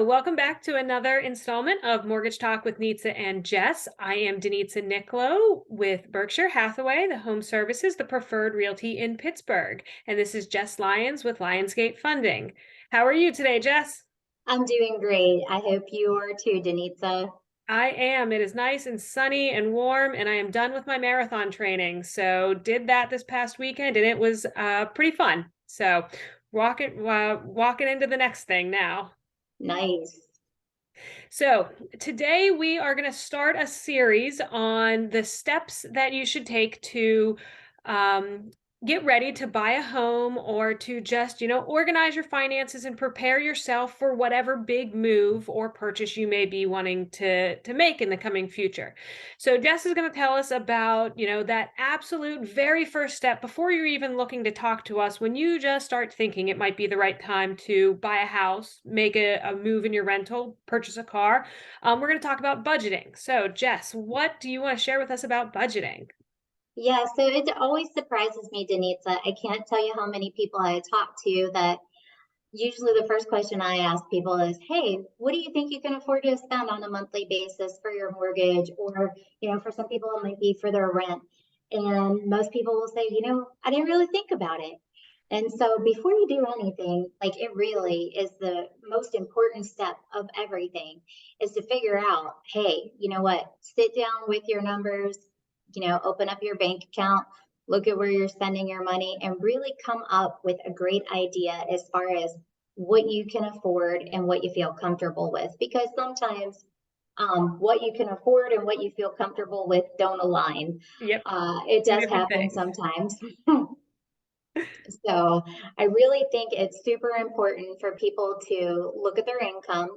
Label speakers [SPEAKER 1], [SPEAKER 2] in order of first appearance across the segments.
[SPEAKER 1] welcome back to another installment of Mortgage Talk with Nitza and Jess. I am Nitza Nicklow with Berkshire Hathaway, the home services, the preferred realty in Pittsburgh. And this is Jess Lyons with Lyonsgate Funding. How are you today, Jess?
[SPEAKER 2] I'm doing great. I hope you are too, Denitza.
[SPEAKER 1] I am. It is nice and sunny and warm, and I am done with my marathon training. So did that this past weekend, and it was pretty fun. So walking into the next thing now.
[SPEAKER 2] Nice.
[SPEAKER 1] So today we are going to start a series on the steps that you should take to get ready to buy a home or to just, organize your finances and prepare yourself for whatever big move or purchase you may be wanting to make in the coming future. So Jess is going to tell us about, that absolute very first step before you're even looking to talk to us, when you just start thinking it might be the right time to buy a house, make a move in your rental, purchase a car. We're going to talk about budgeting. So Jess, what do you want to share with us about budgeting?
[SPEAKER 2] Yeah, so it always surprises me, Denitza. I can't tell you how many people I talk to that usually the first question I ask people is, hey, what do you think you can afford to spend on a monthly basis for your mortgage? Or, for some people, it might be for their rent. And most people will say, I didn't really think about it. And so before you do anything, like it really is the most important step of everything is to figure out, hey, you know what, sit down with your numbers, open up your bank account, look at where you're spending your money, and really come up with a great idea as far as what you can afford and what you feel comfortable with. Because sometimes what you can afford and what you feel comfortable with don't align.
[SPEAKER 1] Yep.
[SPEAKER 2] It
[SPEAKER 1] Two
[SPEAKER 2] does
[SPEAKER 1] different
[SPEAKER 2] happen
[SPEAKER 1] things.
[SPEAKER 2] sometimes. So I really think it's super important for people to look at their income.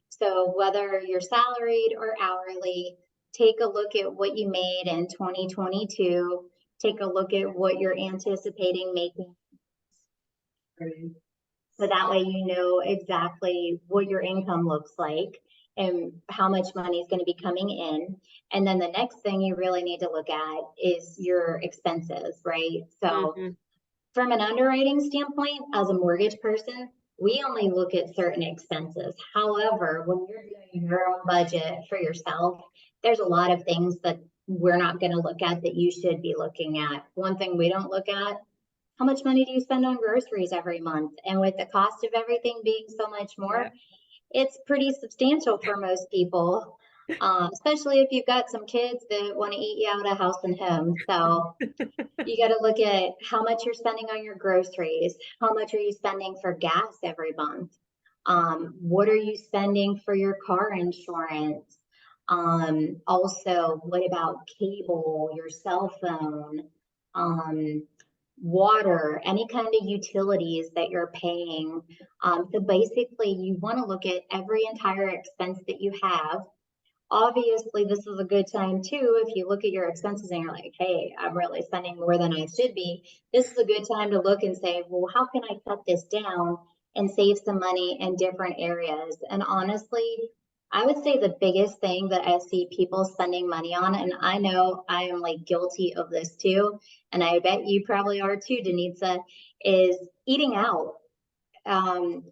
[SPEAKER 2] So whether you're salaried or hourly, take a look at what you made in 2022. Take a look at what you're anticipating making. So that way you know exactly what your income looks like and how much money is going to be coming in. And then the next thing you really need to look at is your expenses, right? So
[SPEAKER 1] Mm-hmm.
[SPEAKER 2] from an underwriting standpoint, as a mortgage person, we only look at certain expenses. However, when you're doing your own budget for yourself, there's a lot of things that we're not going to look at that you should be looking at. One thing we don't look at, how much money do you spend on groceries every month? And with the cost of everything being so much more,
[SPEAKER 1] Yeah.
[SPEAKER 2] it's pretty substantial for most people, especially if you've got some kids that want to eat you out of house and home. So you got to look at how much you're spending on your groceries. How much are you spending for gas every month? What are you spending for your car insurance? Also, what about cable, your cell phone, water, any kind of utilities that you're paying? So basically, you want to look at every entire expense that you have. Obviously, this is a good time too. If you look at your expenses and you're like, hey, I'm really spending more than I should be, this is a good time to look and say, well, how can I cut this down and save some money in different areas? And honestly, I would say the biggest thing that I see people spending money on, and I know I am like guilty of this too, and I bet you probably are too, Denitza, is eating out.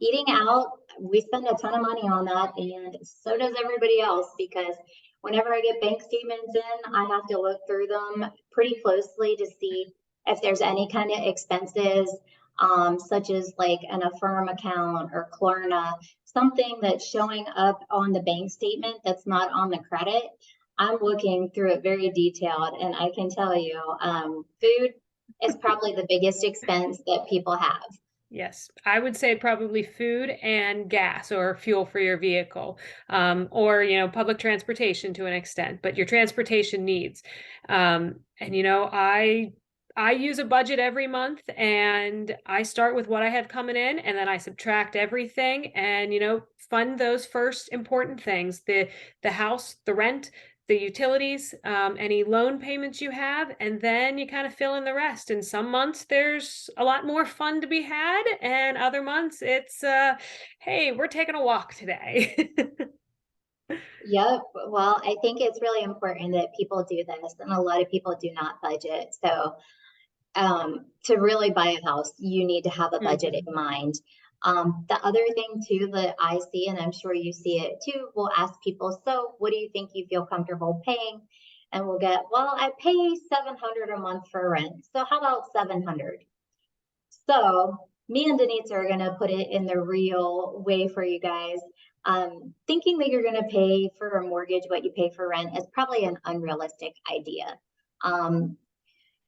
[SPEAKER 2] Eating out, we spend a ton of money on that, and so does everybody else, because whenever I get bank statements in, I have to look through them pretty closely to see if there's any kind of expenses, such as like an Affirm account or Klarna, something that's showing up on the bank statement that's not on the credit. I'm looking through it very detailed, and I can tell you, food is probably the biggest expense that people have.
[SPEAKER 1] Yes, I would say probably food and gas or fuel for your vehicle, or public transportation to an extent, but your transportation needs. And I use a budget every month, and I start with what I have coming in, and then I subtract everything, and fund those first important things: the house, the rent, the utilities, any loan payments you have, and then you kind of fill in the rest. And some months there's a lot more fun to be had, and other months it's hey, we're taking a walk today.
[SPEAKER 2] Yep. Well, I think it's really important that people do this, and a lot of people do not budget. So, to really buy a house, you need to have a budget
[SPEAKER 1] Mhm.
[SPEAKER 2] in mind. The other thing too that I see, and I'm sure you see it too, we'll ask people, so what do you think you feel comfortable paying? And we'll get, well, I pay $700 a month for rent. So how about 700? So me and Denise are going to put it in the real way for you guys. Thinking that you're going to pay for a mortgage what you pay for rent is probably an unrealistic idea.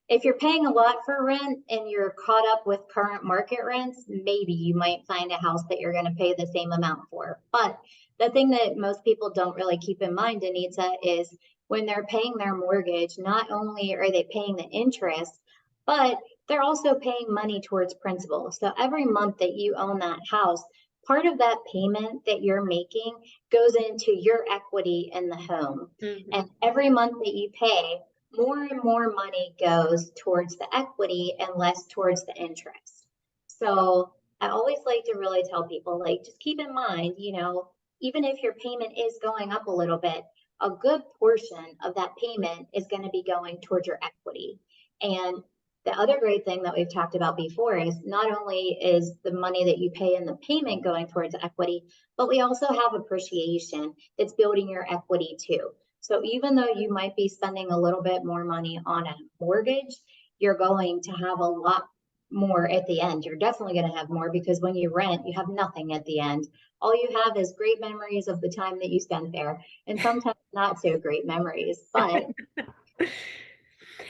[SPEAKER 2] If you're paying a lot for rent and you're caught up with current market rents, maybe you might find a house that you're going to pay the same amount for. But the thing that most people don't really keep in mind, Anita, is when they're paying their mortgage, not only are they paying the interest, but they're also paying money towards principal. So every month that you own that house, part of that payment that you're making goes into your equity in the home.
[SPEAKER 1] Mm-hmm.
[SPEAKER 2] And every month that you pay, more and more money goes towards the equity and less towards the interest. So I always like to really tell people, like, just keep in mind, even if your payment is going up a little bit, a good portion of that payment is going to be going towards your equity. And the other great thing that we've talked about before is not only is the money that you pay in the payment going towards equity, but we also have appreciation that's building your equity too. So even though you might be spending a little bit more money on a mortgage, you're going to have a lot more at the end. You're definitely going to have more because when you rent, you have nothing at the end. All you have is great memories of the time that you spent there, and sometimes not so great memories, but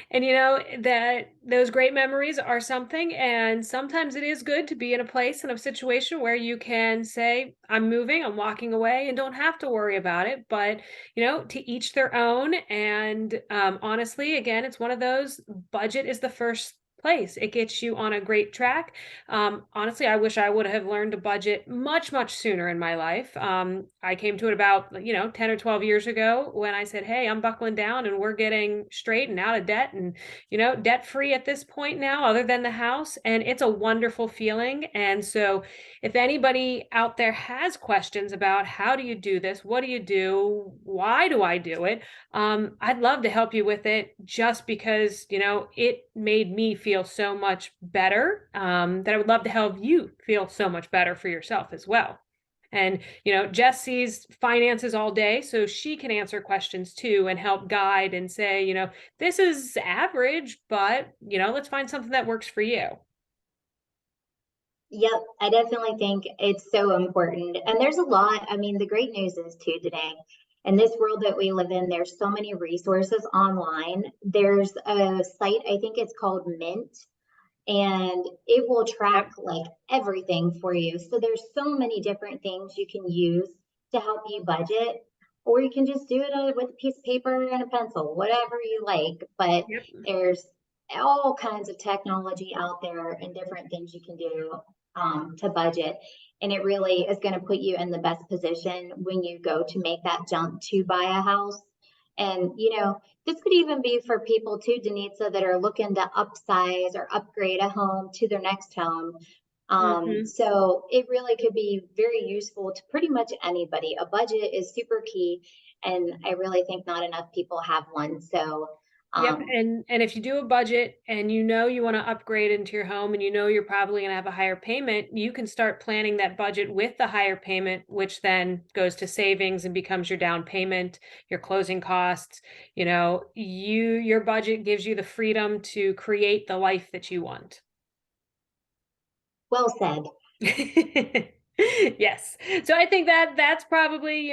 [SPEAKER 1] And that those great memories are something, and sometimes it is good to be in a place and a situation where you can say, I'm moving, I'm walking away, and don't have to worry about it. But to each their own. And honestly, again, it's one of those, budget is the first place. It gets you on a great track. Honestly, I wish I would have learned to budget much, much sooner in my life. I came to it about 10 or 12 years ago when I said, hey, I'm buckling down and we're getting straight and out of debt and debt free at this point now, other than the house. And it's a wonderful feeling. And so if anybody out there has questions about how do you do this, what do you do, why do I do it, I'd love to help you with it, just because it made me feel so much better, that I would love to help you feel so much better for yourself as well. And Jess sees finances all day, so she can answer questions too and help guide and say, this is average, but let's find something that works for you.
[SPEAKER 2] Yep, I definitely think it's so important. And there's a lot. The great news is too today, in this world that we live in, there's so many resources online. There's a site, I think it's called Mint, and it will track like everything for you. So there's so many different things you can use to help you budget, or you can just do it with a piece of paper and a pencil, whatever you like. But
[SPEAKER 1] Yep.
[SPEAKER 2] there's all kinds of technology out there and different things you can do to budget. And it really is going to put you in the best position when you go to make that jump to buy a house. And, this could even be for people too, Denitza, that are looking to upsize or upgrade a home to their next home. So it really could be very useful to pretty much anybody. A budget is super key. And I really think not enough people have one. So
[SPEAKER 1] Yep. And if you do a budget and you want to upgrade into your home and you're probably going to have a higher payment, you can start planning that budget with the higher payment, which then goes to savings and becomes your down payment, your closing costs. Your budget gives you the freedom to create the life that you want.
[SPEAKER 2] Well said.
[SPEAKER 1] Yes. So I think that's probably,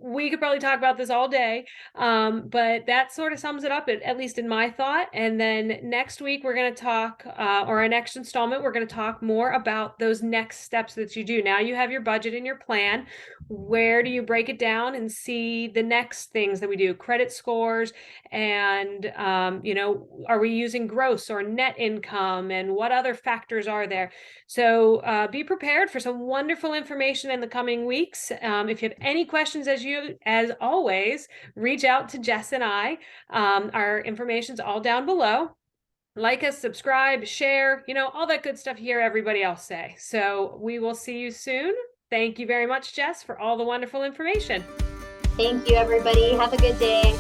[SPEAKER 1] we could probably talk about this all day. But that sort of sums it up, at least in my thought. And then next week we're going to talk, or our next installment, we're going to talk more about those next steps that you do. Now you have your budget and your plan. Where do you break it down and see the next things that we do? Credit scores and, are we using gross or net income, and what other factors are there? So be prepared for some wonderful information in the coming weeks. If you have any questions, as always, reach out to Jess and I. Our information's all down below. Like us, subscribe, share, all that good stuff you hear everybody else say. So we will see you soon. Thank you very much, Jess, for all the wonderful information.
[SPEAKER 2] Thank you, everybody. Have a good day.